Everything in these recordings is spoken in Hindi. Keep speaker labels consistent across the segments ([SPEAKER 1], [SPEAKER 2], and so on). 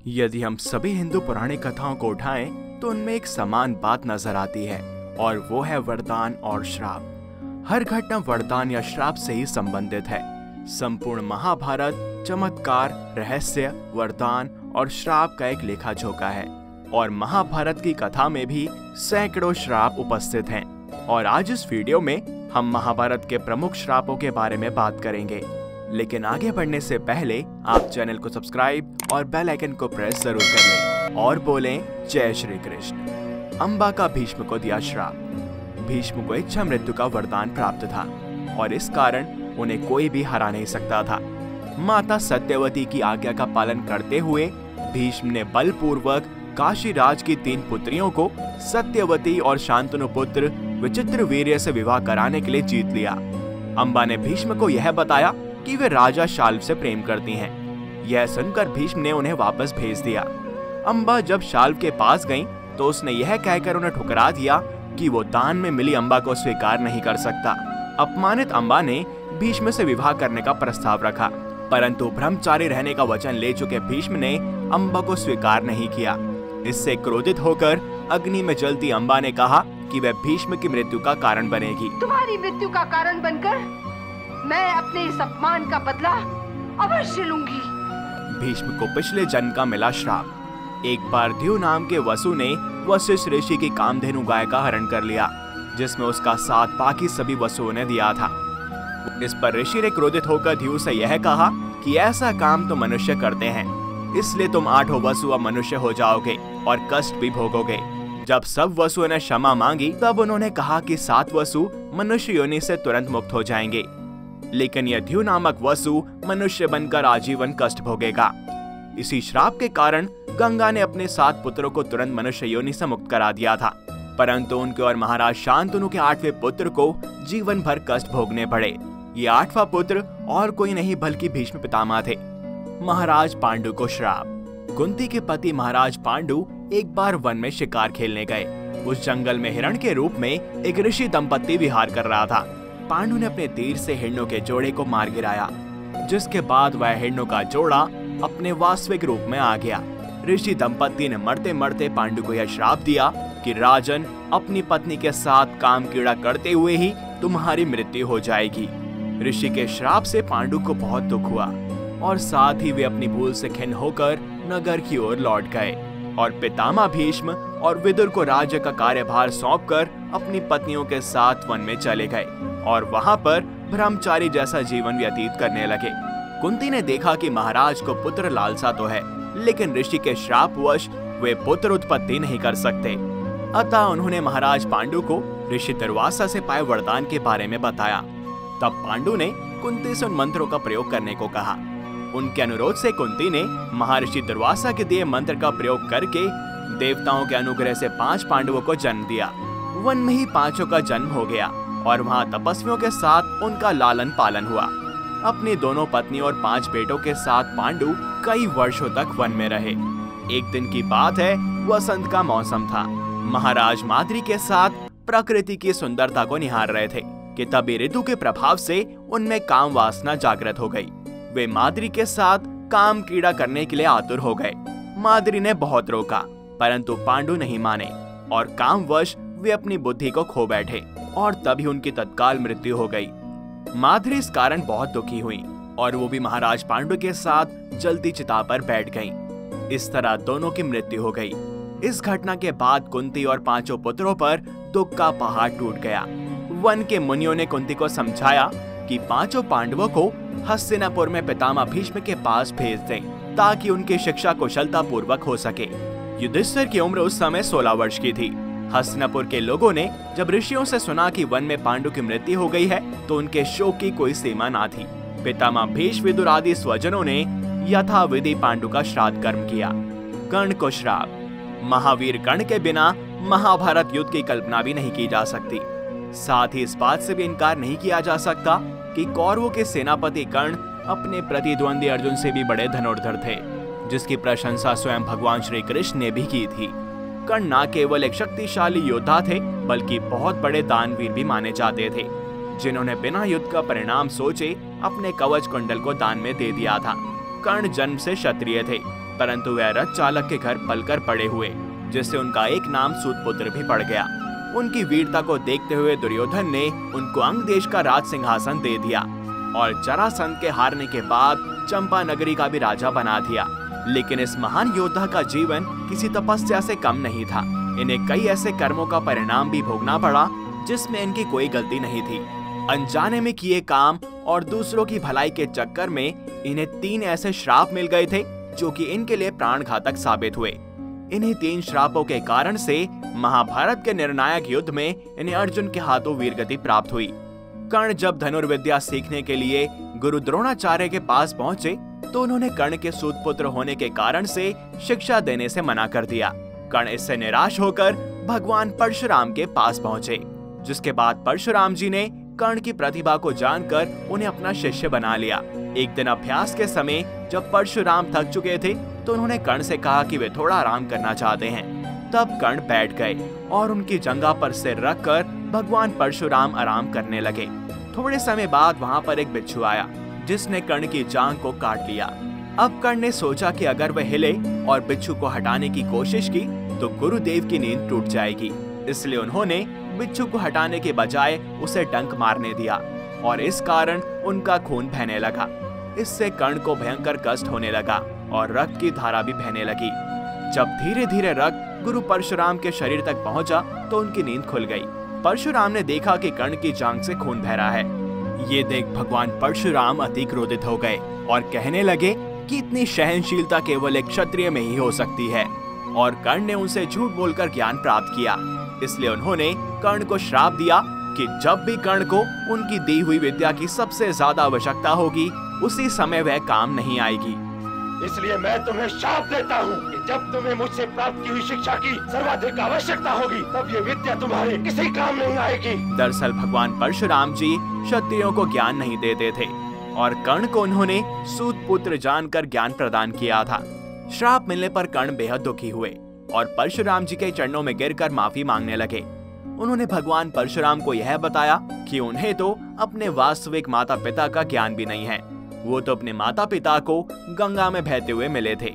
[SPEAKER 1] यदि हम सभी हिंदू पौराणिक कथाओं को उठाएं तो उनमें एक समान बात नजर आती है और वो है वरदान और श्राप। हर घटना वरदान या श्राप से ही संबंधित है। संपूर्ण महाभारत चमत्कार, रहस्य, वरदान और श्राप का एक लेखा जोखा है और महाभारत की कथा में भी सैकड़ों श्राप उपस्थित हैं। और आज इस वीडियो में हम महाभारत के प्रमुख श्रापों के बारे में बात करेंगे। लेकिन आगे बढ़ने से पहले आप चैनल को सब्सक्राइब और बेल आइकन को प्रेस जरूर कर लें और बोलें जय श्री कृष्ण। अंबा का भीष्म को दिया श्राप। भीष्म को इच्छा मृत्यु का वरदान प्राप्त था और इस कारण उन्हें कोई भी हरा नहीं सकता था। माता सत्यवती की आज्ञा का पालन करते हुए भीष्म ने बलपूर्वक काशी राज की 3 पुत्रियों को सत्यवती और शांतनु पुत्र विचित्रवीर्य से विवाह कराने के लिए जीत लिया। अंबा ने भीष्म को यह बताया कि वे राजा शाल्व से प्रेम करती हैं। यह सुनकर भीष्म ने उन्हें वापस भेज दिया। अंबा जब शाल्व के पास गईं, तो उसने यह कहकर उन्हें ठुकरा दिया कि वो दान में मिली अंबा को स्वीकार नहीं कर सकता। अपमानित अंबा ने भीष्म से विवाह करने का प्रस्ताव रखा, परंतु ब्रह्मचारी रहने का वचन ले चुके भीष्म ने अंबा को स्वीकार नहीं किया। इससे क्रोधित होकर अग्नि में जलती अंबा ने कहा कि वह भीष्म की मृत्यु का कारण बनेगी।
[SPEAKER 2] तुम्हारी मृत्यु का कारण बनकर मैं अपने इस अपमान का बदला अवश्य लूंगी।
[SPEAKER 1] भीष्म को पिछले जन्म का मिला श्राप। एक बार द्यू नाम के वसु ने वशिष्ठ ऋषि की कामधेनु गाय का हरण कर लिया, जिसमें उसका साथ बाकी सभी वसुओं ने दिया था। इस पर ऋषि ने क्रोधित होकर द्यू से यह कहा कि ऐसा काम तो मनुष्य करते हैं, इसलिए तुम 8 वसु अब मनुष्य हो जाओगे और कष्ट भी भोगोगे। जब सब वसुओं ने क्षमा मांगी, तब उन्होंने कहा कि 7 वसु मनुष्य योनि से तुरंत मुक्त हो जाएंगे, लेकिन यह द्यू नामक वसु मनुष्य बनकर आजीवन कष्ट भोगेगा। इसी श्राप के कारण गंगा ने अपने 7 पुत्रों को तुरंत मनुष्य योनि से मुक्त करा दिया था, परंतु उनके और महाराज शांतनु के 8वें पुत्र को जीवन भर कष्ट भोगने पड़े। ये 8वां पुत्र और कोई नहीं बल्कि भीष्म पितामह थे। महाराज पांडु को श्राप। कुंती के पति महाराज पांडु एक बार वन में शिकार खेलने गए। उस जंगल में हिरण के रूप में एक ऋषि दंपत्ति विहार कर रहा था। पांडु ने अपने तीर से हिरणों के जोड़े को मार गिराया, जिसके बाद वह हिरणों का जोड़ा अपने वास्तविक रूप में आ गया। ऋषि दंपत्ति ने मरते मरते पांडु को यह श्राप दिया कि राजन, अपनी पत्नी के साथ काम कीड़ा करते हुए ही तुम्हारी मृत्यु हो जाएगी। ऋषि के श्राप से पांडु को बहुत दुख हुआ और साथ ही वे अपनी भूल से खिन्न होकर नगर की ओर लौट गए और पितामह भीष्म और विदुर को राज्य का कार्यभार सौंपकर अपनी पत्नियों के साथ वन में चले गए और वहां पर ब्रह्मचारी जैसा जीवन व्यतीत करने लगे। कुंती ने देखा कि महाराज को पुत्र लालसा तो है, लेकिन ऋषि के श्रापवश वे पुत्र उत्पत्ति नहीं कर सकते। अतः उन्होंने महाराज पांडु को ऋषि दुर्वासा से पाए वरदान के बारे में बताया। तब पांडु ने कुंती से उन मंत्रों का प्रयोग करने को कहा। उनके अनुरोध से कुंती ने महर्षि दुर्वासा के दिए मंत्र का प्रयोग करके देवताओं के अनुग्रह से 5 पांडवों को जन्म दिया। वन में ही 5 का जन्म हो गया और वहां तपस्वियों के साथ उनका लालन पालन हुआ। अपनी दोनों पत्नी और 5 बेटों के साथ पांडु कई वर्षों तक वन में रहे। एक दिन की बात है, वसंत का मौसम था। महाराज माद्री के साथ प्रकृति की सुंदरता को निहार रहे थे कि तभी ऋतु के प्रभाव से उनमें काम वासना जागृत हो गई। वे माद्री के साथ काम कीड़ा करने के लिए आतुर हो गए। माद्री ने बहुत रोका, परंतु पांडु नहीं माने और कामवश वे अपनी बुद्धि को खो बैठे और तभी उनकी तत्काल मृत्यु हो गई। माद्री इस कारण बहुत दुखी हुई और वो भी महाराज पांडु के साथ जलती चिता पर बैठ गईं। इस तरह दोनों की मृत्यु हो गई। इस घटना के बाद कुंती और 5 पुत्रों पर दुख का पहाड़ टूट गया। वन के मुनियों ने कुंती को समझाया कि 5 पांडवों को हस्तिनापुर में पितामह भीष्म के पास भेज दें, ताकि उनकी शिक्षा कुशलता पूर्वक हो सके। युधिष्ठिर की उम्र उस समय 16 वर्ष की थी। हस्तिनापुर के लोगों ने जब ऋषियों से सुना कि वन में पांडु की मृत्यु हो गई है, तो उनके शोक की कोई सीमा ना थी। पितामह भीष्म, विदुर आदि स्वजनों ने यथाविधि पांडु का श्राद्ध कर्म किया। कर्ण को श्राप। महावीर कर्ण के बिना महाभारत युद्ध की कल्पना भी नहीं की जा सकती। साथ ही इस बात से भी इनकार नहीं किया जा सकता कि कौरवों के सेनापति कर्ण अपने प्रतिद्वंदी अर्जुन से भी बड़े धनुर्धर थे, जिसकी प्रशंसा स्वयं भगवान श्री कृष्ण ने भी की थी। कर्ण न केवल एक शक्तिशाली योद्धा थे, बल्कि बहुत बड़े दानवीर भी माने जाते थे, जिन्होंने बिना युद्ध का परिणाम सोचे अपने कवच कुंडल को दान में दे दिया था। कर्ण जन्म से क्षत्रिय थे, परंतु वह रथ चालक के घर पलकर पड़े हुए, जिससे उनका एक नाम सूतपुत्र भी पड़ गया। उनकी वीरता को देखते हुए दुर्योधन ने उनको अंग देश का राज सिंहासन दे दिया और जरासंध के हारने के बाद चंपा नगरी का भी राजा बना दिया। लेकिन इस महान योद्धा का जीवन किसी तपस्या से कम नहीं था। इन्हें कई ऐसे कर्मों का परिणाम भी भोगना पड़ा जिसमें इनकी कोई गलती नहीं थी। अनजाने में किए काम और दूसरों की भलाई के चक्कर में इन्हें 3 ऐसे श्राप मिल गए थे जो कि इनके लिए प्राण घातक साबित हुए। इन्हीं 3 श्रापों के कारण से महाभारत के निर्णायक युद्ध में इन्हें अर्जुन के हाथों वीरगति प्राप्त हुई। कर्ण जब धनुर्विद्या सीखने के लिए गुरु द्रोणाचार्य के पास पहुंचे तो उन्होंने कर्ण के सूतपुत्र होने के कारण से शिक्षा देने से मना कर दिया। कर्ण इससे निराश होकर भगवान परशुराम के पास पहुंचे, जिसके बाद परशुराम जी ने कर्ण की प्रतिभा को जानकर उन्हें अपना शिष्य बना लिया। एक दिन अभ्यास के समय जब परशुराम थक चुके थे तो उन्होंने कर्ण से कहा कि वे थोड़ा आराम करना चाहते हैं। तब कर्ण बैठ गए और उनकी जंघा पर सिर रखकर भगवान परशुराम आराम करने लगे। थोड़े समय बाद वहां पर एक बिच्छू आया जिसने कर्ण की जांघ को काट लिया। अब कर्ण ने सोचा कि अगर वह हिले और बिच्छू को हटाने की कोशिश की तो गुरुदेव की नींद टूट जाएगी। इसलिए उन्होंने बिच्छू को हटाने के बजाय उसे डंक मारने दिया और इस कारण उनका खून बहने लगा। इससे कर्ण को भयंकर कष्ट होने लगा और रक्त की धारा भी बहने लगी। जब धीरे धीरे रक्त गुरु परशुराम के शरीर तक पहुंचा तो उनकी नींद खुल गई। परशुराम ने देखा कि कर्ण की जांघ से खून बह रहा है। ये देख भगवान परशुराम अति क्रोधित हो गए और कहने लगे कि इतनी सहनशीलता केवल एक क्षत्रिय में ही हो सकती है। और कर्ण ने उनसे झूठ बोलकर ज्ञान प्राप्त किया। इसलिए उन्होंने कर्ण को श्राप दिया कि जब भी कर्ण को उनकी दी हुई विद्या की सबसे ज्यादा आवश्यकता होगी उसी समय वह काम नहीं आएगी।
[SPEAKER 3] इसलिए मैं तुम्हें श्राप देता हूँ कि जब तुम्हें मुझसे प्राप्त की हुई शिक्षा की सर्वाधिक आवश्यकता होगी तब ये विद्या तुम्हारे किसी काम नहीं आएगी।
[SPEAKER 1] दरअसल भगवान परशुराम जी क्षत्रियों को ज्ञान नहीं देते थे और कर्ण को उन्होंने सूतपुत्र जानकर ज्ञान प्रदान किया था। श्राप मिलने पर कर्ण बेहद दुखी हुए और परशुराम जी के चरणों में गिरकर माफी मांगने लगे। उन्होंने भगवान परशुराम को यह बताया कि उन्हें तो अपने वास्तविक माता पिता का ज्ञान भी नहीं है। वो तो अपने माता पिता को गंगा में बहते हुए मिले थे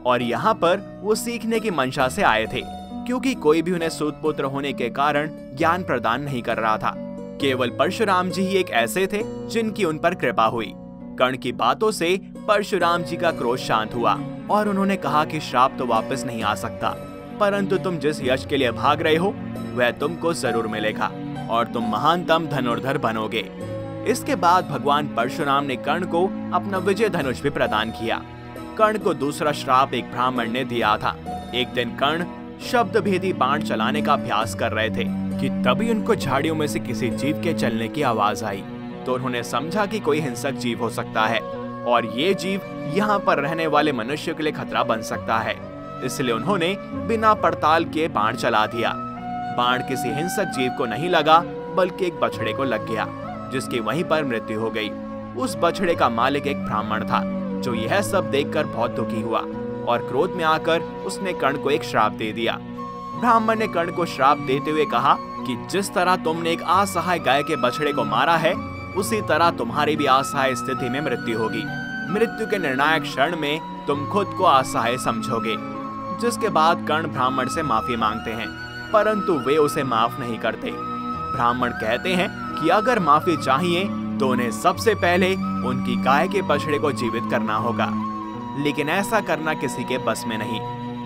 [SPEAKER 1] और यहाँ पर वो सीखने की मंशा से आए थे, क्योंकि कोई भी उन्हें सूतपुत्र होने के कारण ज्ञान प्रदान नहीं कर रहा था। केवल परशुराम जी ही एक ऐसे थे जिनकी उन पर कृपा हुई। कर्ण की बातों से परशुराम जी का क्रोध शांत हुआ और उन्होंने कहा कि श्राप तो वापस नहीं आ सकता, परंतु तुम जिस यश के लिए भाग रहे हो वह तुमको जरूर मिलेगा और तुम महानतम धनुर्धर बनोगे। इसके बाद भगवान परशुराम ने कर्ण को अपना विजय धनुष भी प्रदान किया। कर्ण को दूसरा श्राप एक ब्राह्मण ने दिया था। एक दिन कर्ण शब्द भेदी बाण चलाने का अभ्यास कर रहे थे कि तभी उनको झाड़ियों में से किसी जीव के चलने की आवाज आई। तो उन्होंने समझा कि कोई हिंसक जीव हो सकता है और ये जीव यहाँ पर रहने वाले मनुष्य के लिए खतरा बन सकता है। इसलिए उन्होंने बिना पड़ताल किए बाण चला दिया। बाण किसी हिंसक जीव को नहीं लगा बल्कि एक बछड़े को लग गया, जिसकी वहीं पर मृत्यु हो गई। उस बछड़े का मालिक एक ब्राह्मण था जो यह सब देखकर बहुत दुखी हुआ और क्रोध में आकर उसने कर्ण को एक श्राप दे दिया। ब्राह्मण ने कर्ण को श्राप देते हुए कहा कि जिस तरह तुमने एक असहाय गाय के बछड़े को मारा है उसी तरह तुम्हारी भी असहाय स्थिति में मृत्यु होगी। मृत्यु के निर्णायक क्षण में तुम खुद को असहाय समझोगे। जिसके बाद कर्ण ब्राह्मण से माफी मांगते हैं, परंतु वे उसे माफ नहीं करते। ब्राह्मण कहते हैं कि अगर माफी चाहिए तो उन्हें सबसे पहले उनकी गाय के बछड़े को जीवित करना होगा, लेकिन ऐसा करना किसी के बस में नहीं।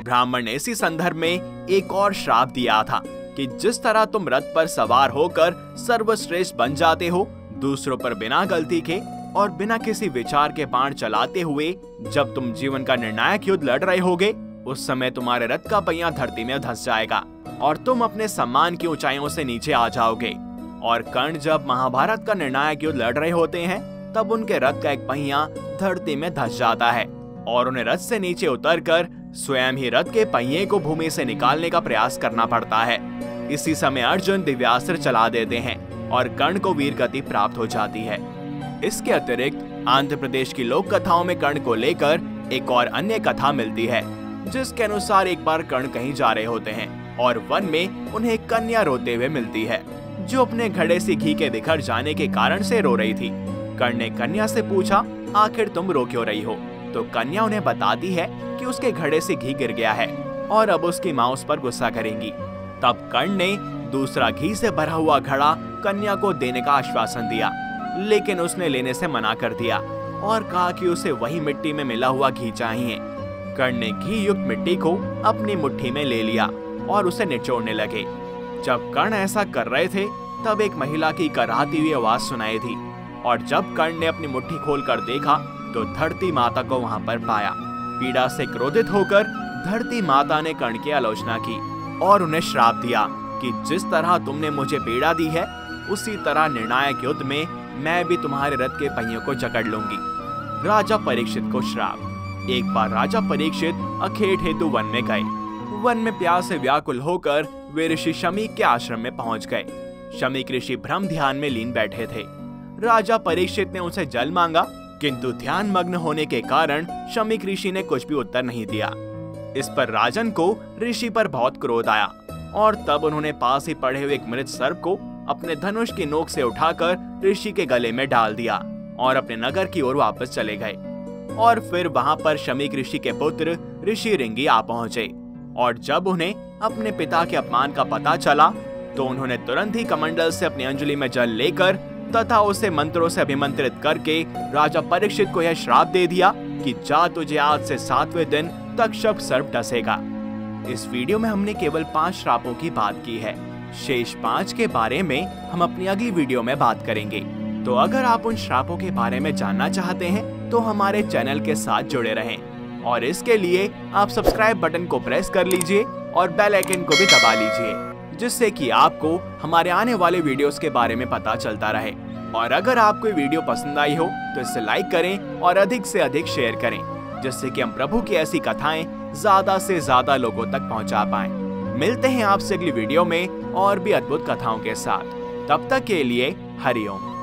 [SPEAKER 1] ब्राह्मण ने इसी संदर्भ में एक और श्राप दिया था कि जिस तरह तुम रथ पर सवार होकर सर्वश्रेष्ठ बन जाते हो, दूसरों पर बिना गलती के और बिना किसी विचार के बाण चलाते हुए जब तुम जीवन का निर्णायक युद्ध लड़ रहे होगे, उस समय तुम्हारे रथ का पहिया धरती में धंस जाएगा और तुम अपने सम्मान की ऊंचाइयों से नीचे आ जाओगे। और कर्ण जब महाभारत का निर्णायक युद्ध लड़ रहे होते हैं तब उनके रथ का एक पहिया धरती में धंस जाता है और उन्हें रथ से नीचे उतरकर स्वयं ही रथ के पहिए को भूमि से निकालने का प्रयास करना पड़ता है। इसी समय अर्जुन दिव्यास्त्र चला देते हैं और कर्ण को वीर गति प्राप्त हो जाती है। इसके अतिरिक्त आंध्र प्रदेश की लोक कथाओं में कर्ण को लेकर एक और अन्य कथा मिलती है, जिसके अनुसार एक बार कर्ण कहीं जा रहे होते हैं और वन में उन्हें एक कन्या रोते हुए मिलती है, जो अपने घड़े से घी के बिखर जाने के कारण से रो रही थी। कर्ण ने कन्या से पूछा, आखिर तुम रो क्यों रही हो? तो कन्या उन्हें बताती है कि कि उसके घड़े से घी गिर गया है और अब उसकी माँ उस पर गुस्सा करेंगी। तब कर्ण ने दूसरा घी से भरा हुआ घड़ा कन्या को देने का आश्वासन दिया, लेकिन उसने लेने से मना कर दिया और कहा कि उसे वही मिट्टी में मिला हुआ घी चाहिए। कर्ण ने घी युक्त मिट्टी को अपनी मुट्ठी में ले लिया और उसे निचोड़ने लगे। जब कर्ण ऐसा कर रहे थे तब एक महिला की कराहती हुई आवाज सुनाई दी और जब कर्ण ने अपनी मुट्ठी खोलकर देखा तो धरती माता को वहां पर पाया। पीड़ा से क्रोधित होकर धरती माता ने कर्ण की आलोचना की और उन्हें श्राप दिया कि जिस तरह तुमने मुझे पीड़ा दी है उसी तरह निर्णायक युद्ध में मैं भी तुम्हारे रथ के पहियों को जकड़ लूंगी। राजा परीक्षित को श्राप। एक बार राजा परीक्षित अखेट हेतु वन में गए। वन में प्यास से व्याकुल होकर वे ऋषि शमी के आश्रम में पहुंच गए। शमीक ऋषि ब्रह्म ध्यान में लीन बैठे थे। राजा परीक्षित ने उनसे जल मांगा, किंतु ध्यान मग्न होने के कारण शमीक ऋषि ने कुछ भी उत्तर नहीं दिया। इस पर राजन को ऋषि पर बहुत क्रोध आया और तब उन्होंने पास ही पड़े हुए एक मृत सर्प को अपने धनुष की नोक से उठाकर ऋषि के गले में डाल दिया और अपने नगर की ओर वापस चले गए। और फिर वहां पर शमीक ऋषि के पुत्र ऋषि रिंगी आ पहुंचे और जब उन्हें अपने पिता के अपमान का पता चला तो उन्होंने तुरंत ही कमंडल से अपनी अंजलि में जल लेकर तथा उसे मंत्रों से अभिमंत्रित करके राजा परीक्षित को यह श्राप दे दिया कि जा तुझे आज से 7वें दिन तक शब सर्प डसेगा। इस वीडियो में हमने केवल 5 श्रापों की बात की है। शेष 5 के बारे में हम अपनी अगली वीडियो में बात करेंगे। तो अगर आप उन श्रापों के बारे में जानना चाहते हैं तो हमारे चैनल के साथ जुड़े रहें और इसके लिए आप सब्सक्राइब बटन को प्रेस कर लीजिए और बेल आइकन को भी दबा लीजिए, जिससे कि आपको हमारे आने वाले वीडियोस के बारे में पता चलता रहे। और अगर आपको वीडियो पसंद आई हो तो इसे लाइक करें और अधिक से अधिक शेयर करें, जिससे कि हम प्रभु की ऐसी कथाएं ज्यादा से ज्यादा लोगों तक पहुंचा पाएं। मिलते हैं आपसे अगली वीडियो में और भी अद्भुत कथाओं के साथ। तब तक के लिए हरिओम।